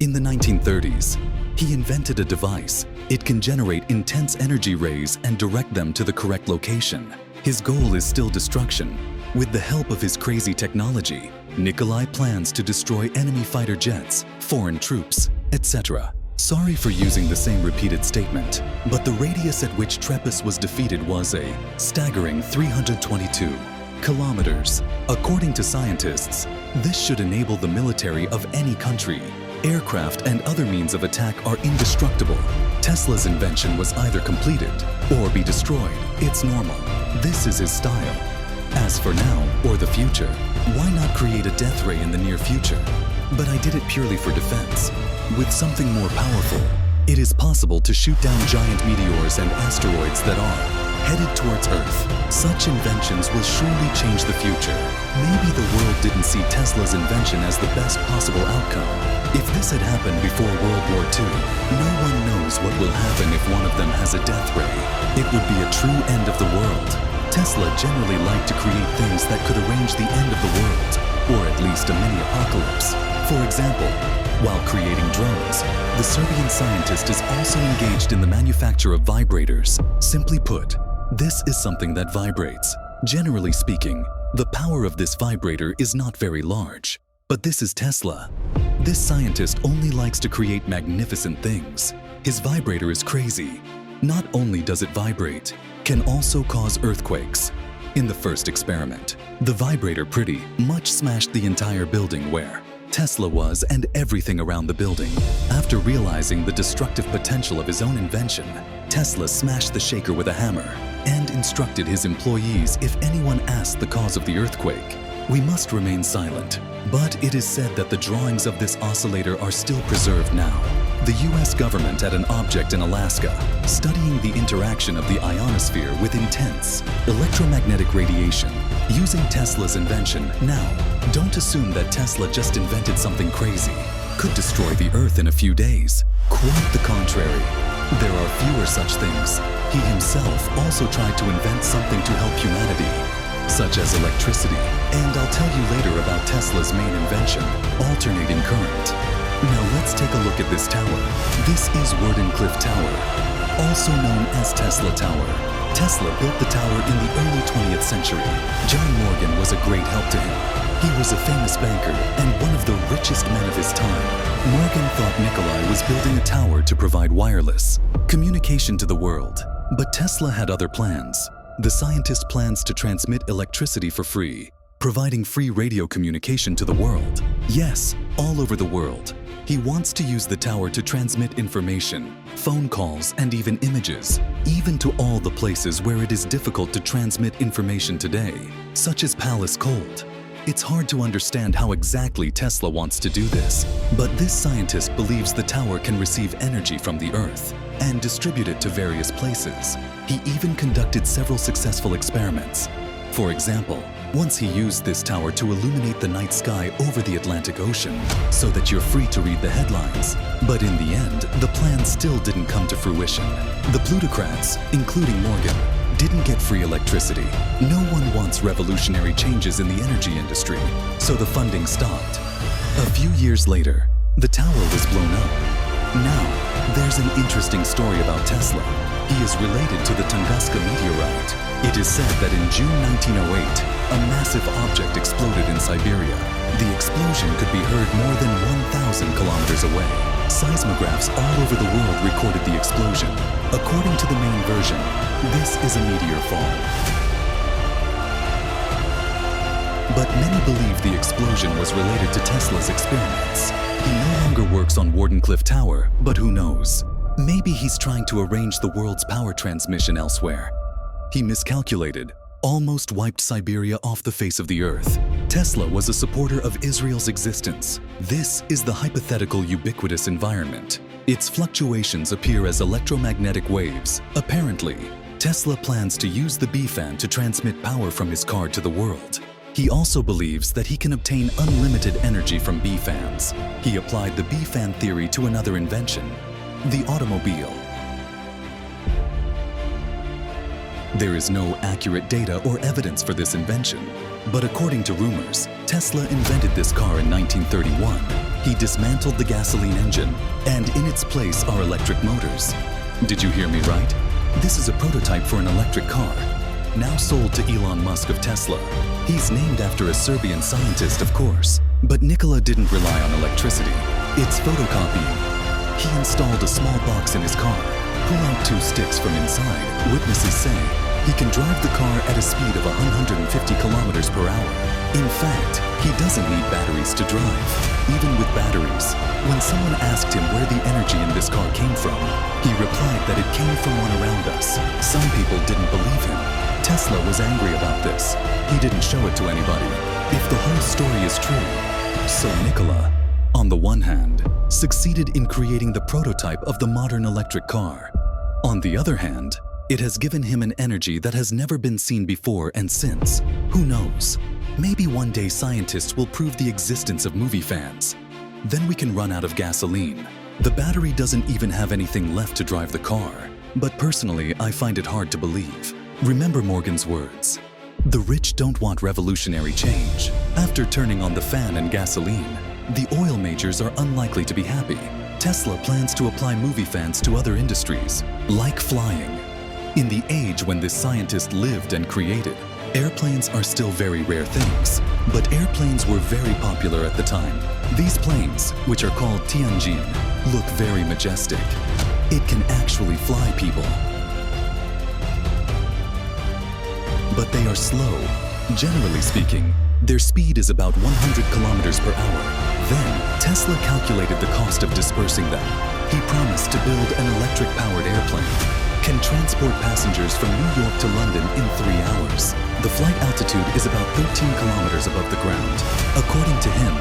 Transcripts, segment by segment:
In the 1930s, he invented a device. It can generate intense energy rays and direct them to the correct location. His goal is still destruction. With the help of his crazy technology, Nikolai plans to destroy enemy fighter jets, foreign troops, etc. Sorry for using the same repeated statement, but the radius at which Trepus was defeated was a staggering 322 kilometers. According to scientists, this should enable the military of any country. Aircraft and other means of attack are indestructible. Tesla's invention was either completed or be destroyed. It's normal. This is his style. As for now or the future, why not create a death ray in the near future? But I did it purely for defense. With something more powerful, it is possible to shoot down giant meteors and asteroids that are headed towards Earth. Such inventions will surely change the future. Maybe the world didn't see Tesla's invention as the best possible outcome. If this had happened before World War II, no one knows what will happen if one of them has a death ray. It would be a true end of the world. Tesla generally liked to create things that could arrange the end of the world, or at least a mini-apocalypse. For example, while creating drones, the Serbian scientist is also engaged in the manufacture of vibrators. Simply put, this is something that vibrates. Generally speaking, the power of this vibrator is not very large. But this is Tesla. This scientist only likes to create magnificent things. His vibrator is crazy. Not only does it vibrate, can also cause earthquakes. In the first experiment, the vibrator pretty much smashed the entire building where Tesla was and everything around the building. After realizing the destructive potential of his own invention, Tesla smashed the shaker with a hammer and instructed his employees if anyone asked the cause of the earthquake, we must remain silent. But it is said that the drawings of this oscillator are still preserved now. The US government at an object in Alaska, studying the interaction of the ionosphere with intense electromagnetic radiation, using Tesla's invention. Now, don't assume that Tesla just invented something crazy. Could destroy the Earth in a few days. Quite the contrary. There are fewer such things. He himself also tried to invent something to help humanity, such as electricity. And I'll tell you later about Tesla's main invention, alternating current. Now let's take a look at this tower. This is Wardenclyffe Tower, also known as Tesla Tower. Tesla built the tower in the early 20th century. John Morgan was a great help to him. He was a famous banker and one of the richest men of his time. Morgan thought Nikolai was building a tower to provide wireless communication to the world. But Tesla had other plans. The scientist plans to transmit electricity for free, providing free radio communication to the world. Yes, all over the world. He wants to use the tower to transmit information, phone calls, and even images, even to all the places where it is difficult to transmit information today, such as Palace Cold. It's hard to understand how exactly Tesla wants to do this, but this scientist believes the tower can receive energy from the Earth and distribute it to various places. He even conducted several successful experiments. For example, once he used this tower to illuminate the night sky over the Atlantic Ocean so that you're free to read the headlines. But in the end, the plan still didn't come to fruition. The plutocrats, including Morgan, didn't get free electricity. No one wants revolutionary changes in the energy industry, so the funding stopped. A few years later, the tower was blown up. Now, there's an interesting story about Tesla. He is related to the Tunguska meteorite. It is said that in June 1908, a massive object exploded in Siberia. The explosion could be heard more than 1,000 kilometers away. Seismographs all over the world recorded the explosion. According to the main version, this is a meteor fall. But many believe the explosion was related to Tesla's experiments. He no longer works on Wardenclyffe Tower, but who knows? Maybe he's trying to arrange the world's power transmission elsewhere. He miscalculated, almost wiped Siberia off the face of the Earth. Tesla was a supporter of Israel's existence. This is the hypothetical ubiquitous environment. Its fluctuations appear as electromagnetic waves. Apparently, Tesla plans to use the B-fan to transmit power from his car to the world. He also believes that he can obtain unlimited energy from B-fans. He applied the B-fan theory to another invention, the automobile. There is no accurate data or evidence for this invention. But according to rumors, Tesla invented this car in 1931. He dismantled the gasoline engine, and in its place are electric motors. Did you hear me right? This is a prototype for an electric car, now sold to Elon Musk of Tesla. He's named after a Serbian scientist, of course. But Nikola didn't rely on electricity. It's photocopying. He installed a small box in his car, pull out 2 sticks from inside. Witnesses say he can drive the car at a speed of 150 kilometers per hour. In fact, he doesn't need batteries to drive. Even with batteries, when someone asked him where the energy in this car came from, he replied that it came from one around us. Some people didn't believe him. Tesla was angry about this. He didn't show it to anybody. If the whole story is true, so Nikola, on the one hand, succeeded in creating the prototype of the modern electric car. On the other hand, it has given him an energy that has never been seen before and since. Who knows? Maybe one day scientists will prove the existence of movie fans. Then we can run out of gasoline. The battery doesn't even have anything left to drive the car. But personally, I find it hard to believe. Remember Morgan's words. The rich don't want revolutionary change. After turning on the fan and gasoline, the oil majors are unlikely to be happy. Tesla plans to apply movie fans to other industries, like flying. In the age when this scientist lived and created, airplanes are still very rare things, but airplanes were very popular at the time. These planes, which are called Tianjin, look very majestic. It can actually fly people. But they are slow. Generally speaking, their speed is about 100 kilometers per hour. Then, Tesla calculated the cost of dispersing them. He promised to build an electric-powered airplane. Can transport passengers from New York to London in 3 hours. The flight altitude is about 13 kilometers above the ground. According to him,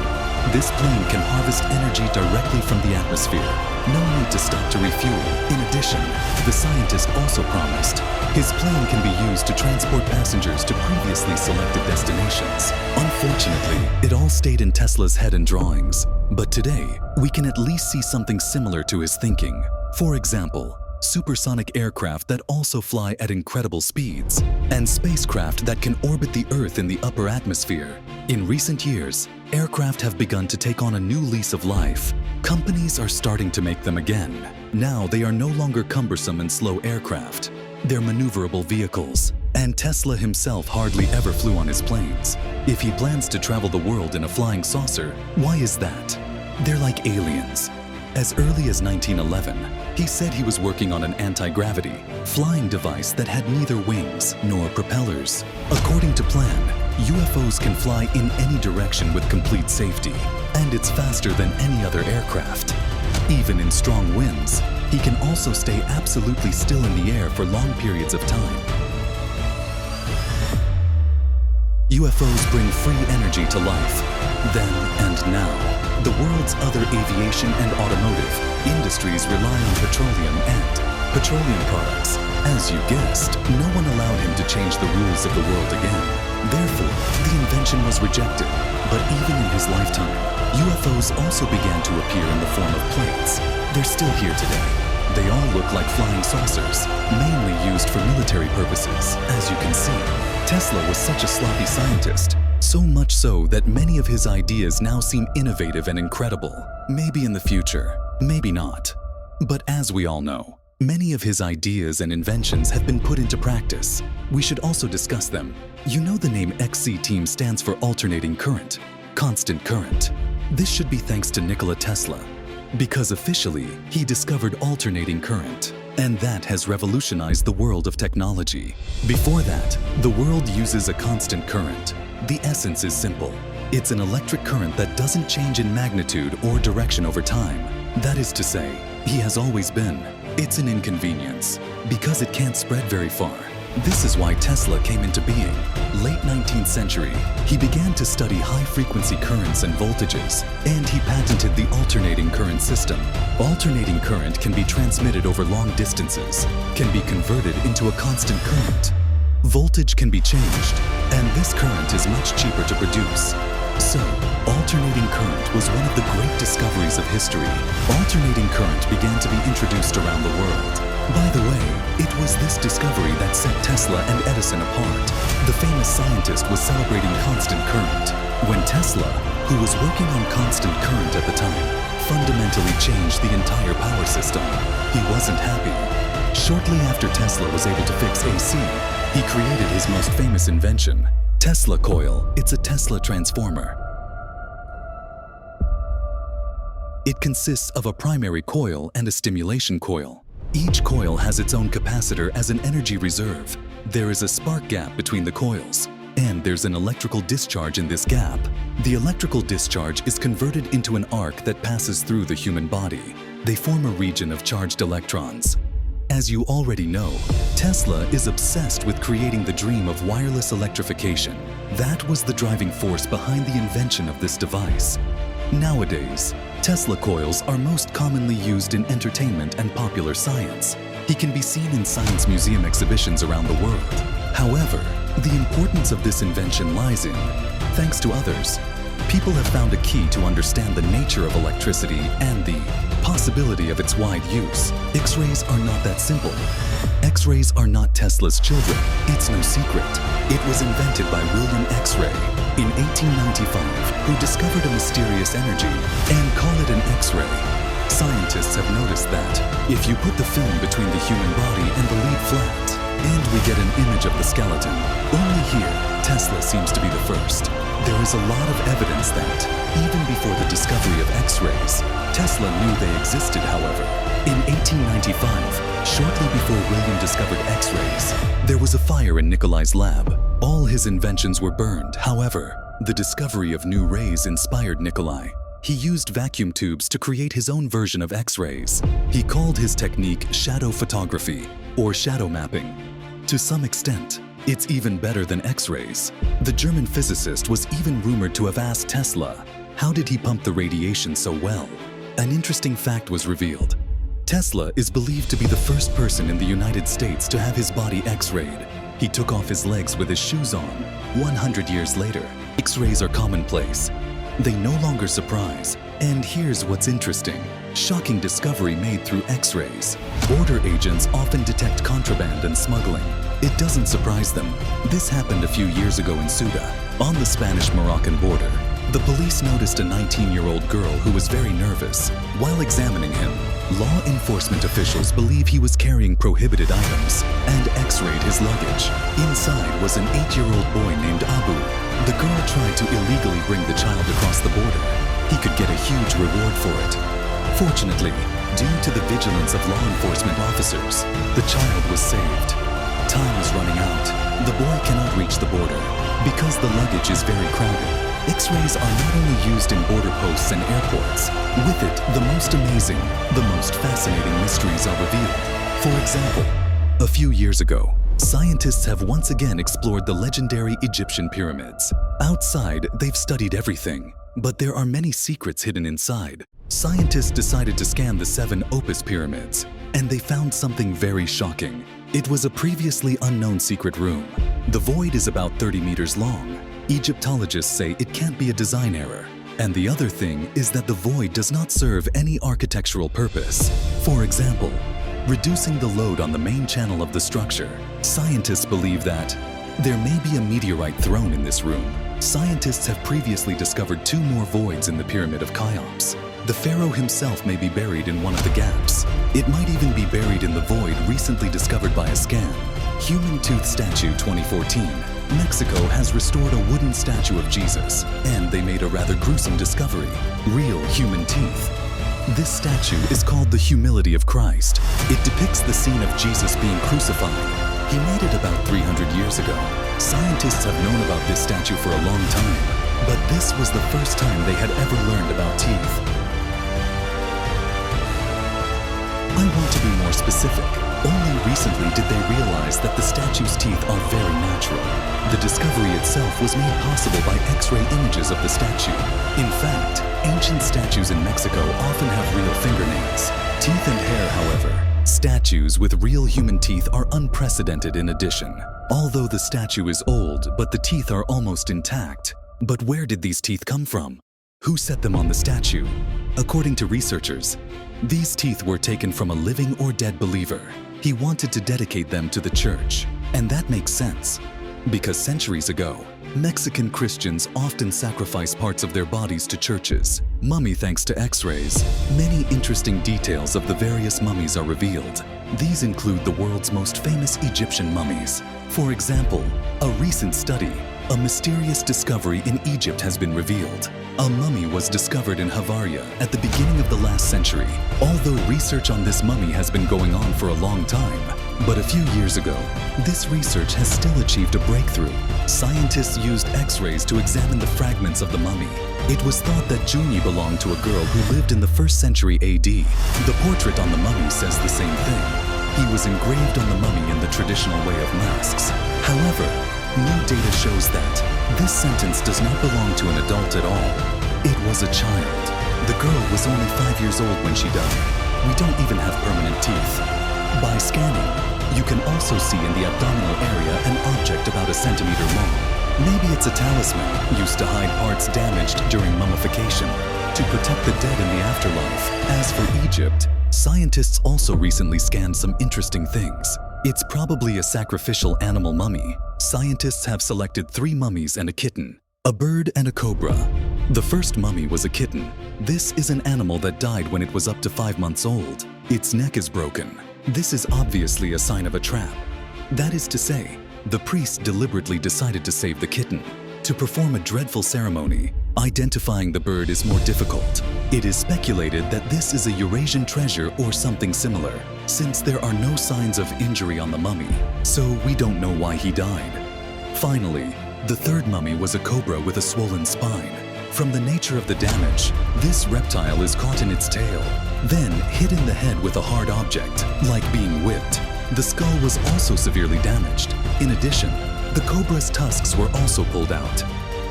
this plane can harvest energy directly from the atmosphere. No need to stop to refuel. In addition, the scientist also promised his plane can be used to transport passengers to previously selected destinations. Unfortunately, it all stayed in Tesla's head and drawings. But today, we can at least see something similar to his thinking. For example, supersonic aircraft that also fly at incredible speeds, and spacecraft that can orbit the Earth in the upper atmosphere. In recent years, aircraft have begun to take on a new lease of life. Companies are starting to make them again. Now they are no longer cumbersome and slow aircraft. They're maneuverable vehicles. And Tesla himself hardly ever flew on his planes. If he plans to travel the world in a flying saucer, why is that? They're like aliens. As early as 1911, he said he was working on an anti-gravity flying device that had neither wings nor propellers. According to plan, UFOs can fly in any direction with complete safety, and it's faster than any other aircraft. Even in strong winds, he can also stay absolutely still in the air for long periods of time. UFOs bring free energy to life, then and now. The world's other aviation and automotive industries rely on petroleum and petroleum products. As you guessed, no one allowed him to change the rules of the world again. Therefore, the invention was rejected. But even in his lifetime, UFOs also began to appear in the form of planes. They're still here today. They all look like flying saucers, mainly used for military purposes. As you can see, Tesla was such a sloppy scientist. So much so that many of his ideas now seem innovative and incredible. Maybe in the future, maybe not. But as we all know, many of his ideas and inventions have been put into practice. We should also discuss them. You know the name XC Team stands for alternating current, constant current. This should be thanks to Nikola Tesla, because officially, he discovered alternating current. And that has revolutionized the world of technology. Before that, the world uses a constant current. The essence is simple. It's an electric current that doesn't change in magnitude or direction over time. That is to say, he has always been. It's an inconvenience, because it can't spread very far. This is why Tesla came into being. Late 19th century, he began to study high-frequency currents and voltages, and he patented the alternating current system. Alternating current can be transmitted over long distances, can be converted into a constant current. Voltage can be changed, and this current is much cheaper to produce. So, alternating current was one of the great discoveries of history. Alternating current began to be introduced around the world. By the way, it was this discovery that set Tesla and Edison apart. The famous scientist was celebrating constant current when Tesla, who was working on constant current at the time, fundamentally changed the entire power system. He wasn't happy. Shortly after Tesla was able to fix AC, he created his most famous invention, Tesla coil. It's a Tesla transformer. It consists of a primary coil and a stimulation coil. Each coil has its own capacitor as an energy reserve. There is a spark gap between the coils, and there's an electrical discharge in this gap. The electrical discharge is converted into an arc that passes through the human body. They form a region of charged electrons. As you already know, Tesla is obsessed with creating the dream of wireless electrification. That was the driving force behind the invention of this device. Nowadays, Tesla coils are most commonly used in entertainment and popular science. He can be seen in science museum exhibitions around the world. However, the importance of this invention lies in, thanks to others, people have found a key to understand the nature of electricity and the possibility of its wide use. X-rays are not that simple. X-rays are not Tesla's children. It's no secret. It was invented by William X-ray in 1895, who discovered a mysterious energy and call it an X-ray. Scientists have noticed that if you put the film between the human body and the lead flat, and we get an image of the skeleton, only here Tesla seems to be the first. There is a lot of evidence that, even before the discovery of X-rays, Tesla knew they existed, however. In 1895, shortly before William discovered X-rays, there was a fire in Nikolai's lab. All his inventions were burned. However, the discovery of new rays inspired Nikolai. He used vacuum tubes to create his own version of X-rays. He called his technique shadow photography, or shadow mapping. To some extent, it's even better than X-rays. The German physicist was even rumored to have asked Tesla, how did he pump the radiation so well? An interesting fact was revealed. Tesla is believed to be the first person in the United States to have his body X-rayed. He took off his legs with his shoes on. 100 years later, X-rays are commonplace. They no longer surprise. And here's what's interesting. Shocking discovery made through X-rays. Border agents often detect contraband and smuggling. It doesn't surprise them. This happened a few years ago in Ceuta, on the Spanish-Moroccan border. The police noticed a 19-year-old girl who was very nervous. While examining him, law enforcement officials believe he was carrying prohibited items and X-rayed his luggage. Inside was an 8-year-old boy named Abu. The girl tried to illegally bring the child across the border. He could get a huge reward for it. Fortunately, due to the vigilance of law enforcement officers, the child was saved. Time is running out. The boy cannot reach the border because the luggage is very crowded. X-rays are not only used in border posts and airports. With it, the most amazing, the most fascinating mysteries are revealed. For example, a few years ago, scientists have once again explored the legendary Egyptian pyramids. Outside, they've studied everything, but there are many secrets hidden inside. Scientists decided to scan the 7 Opus pyramids, and they found something very shocking. It was a previously unknown secret room. The void is about 30 meters long. Egyptologists say it can't be a design error. And the other thing is that the void does not serve any architectural purpose. For example, reducing the load on the main channel of the structure. Scientists believe that there may be a meteorite thrown in this room. Scientists have previously discovered 2 more voids in the Pyramid of Cheops. The pharaoh himself may be buried in one of the gaps. It might even be buried in the void recently discovered by a scan. Human Tooth Statue 2014. Mexico has restored a wooden statue of Jesus, and they made a rather gruesome discovery: real human teeth. This statue is called the Humility of Christ. It depicts the scene of Jesus being crucified. He made it about 300 years ago. Scientists have known about this statue for a long time, but this was the first time they had ever learned about teeth. I want to be more specific. Only recently did they realize that the statue's teeth are very natural. The discovery itself was made possible by X-ray images of the statue. In fact, ancient statues in Mexico often have real fingernails. Teeth and hair, however. Statues with real human teeth are unprecedented in addition. Although the statue is old, but the teeth are almost intact. But where did these teeth come from? Who set them on the statue? According to researchers, these teeth were taken from a living or dead believer. He wanted to dedicate them to the church. And that makes sense, because centuries ago, Mexican Christians often sacrifice parts of their bodies to churches. Mummy thanks to X-rays, many interesting details of the various mummies are revealed. These include the world's most famous Egyptian mummies. For example, a recent study, a mysterious discovery in Egypt has been revealed. A mummy was discovered in Havaria at the beginning of the last century. Although research on this mummy has been going on for a long time, but a few years ago, this research has still achieved a breakthrough. Scientists used X-rays to examine the fragments of the mummy. It was thought that Juni belonged to a girl who lived in the 1st century AD. The portrait on the mummy says the same thing. He was engraved on the mummy in the traditional way of masks. However, new data shows that this sentence does not belong to an adult at all. It was a child. The girl was only 5 years old when she died. We don't even have permanent teeth. By scanning, you can also see in the abdominal area an object about 1 centimeter long. Maybe it's a talisman used to hide parts damaged during mummification, to protect the dead in the afterlife. As for Egypt, scientists also recently scanned some interesting things. It's probably a sacrificial animal mummy. Scientists have selected 3 mummies and a kitten, a bird and a cobra. The first mummy was a kitten. This is an animal that died when it was up to 5 months old. Its neck is broken. This is obviously a sign of a trap. That is to say, the priest deliberately decided to save the kitten. To perform a dreadful ceremony, identifying the bird is more difficult. It is speculated that this is a Eurasian treasure or something similar, since there are no signs of injury on the mummy, so we don't know why he died. Finally, the third mummy was a cobra with a swollen spine. From the nature of the damage, this reptile is caught in its tail, then hit in the head with a hard object, like being whipped. The skull was also severely damaged. In addition, the cobra's tusks were also pulled out.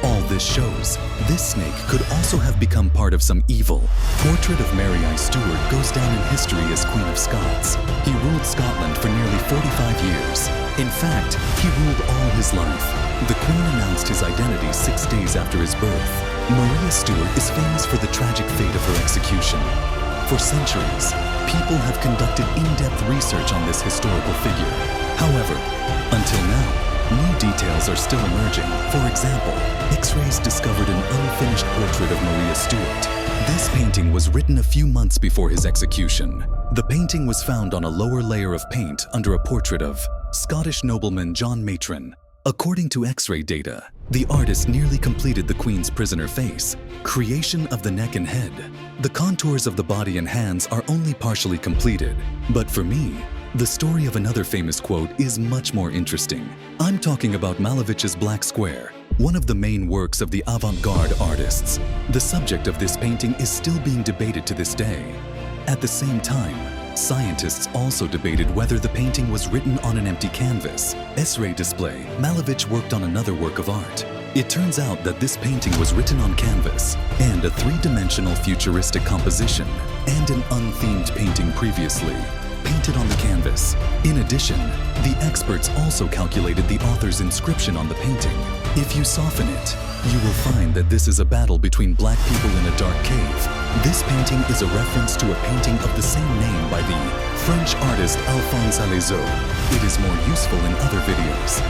All this shows, this snake could also have become part of some evil. Portrait of Mary I. Stuart goes down in history as Queen of Scots. He ruled Scotland for nearly 45 years. In fact, he ruled all his life. The Queen announced his identity 6 days after his birth. Maria Stuart is famous for the tragic fate of her execution. For centuries, people have conducted in-depth research on this historical figure. However, until now, new details are still emerging. For example, X-rays discovered an unfinished portrait of Maria Stuart. This painting was written a few months before his execution. The painting was found on a lower layer of paint under a portrait of Scottish nobleman John Matron. According to X-ray data, the artist nearly completed the Queen's prisoner face, creation of the neck and head. The contours of the body and hands are only partially completed. But for me, the story of another famous quote is much more interesting. I'm talking about Malevich's Black Square, one of the main works of the avant-garde artists. The subject of this painting is still being debated to this day. At the same time, scientists also debated whether the painting was written on an empty canvas. X-ray display, Malevich worked on another work of art. It turns out that this painting was written on canvas, and a 3-dimensional futuristic composition, and an unthemed painting previously, painted on the canvas. In addition, the experts also calculated the author's inscription on the painting. If you soften it, you will find that this is a battle between black people in a dark cave. This painting is a reference to a painting of the same name by the French artist Alphonse Alaizo. It is more useful in other videos.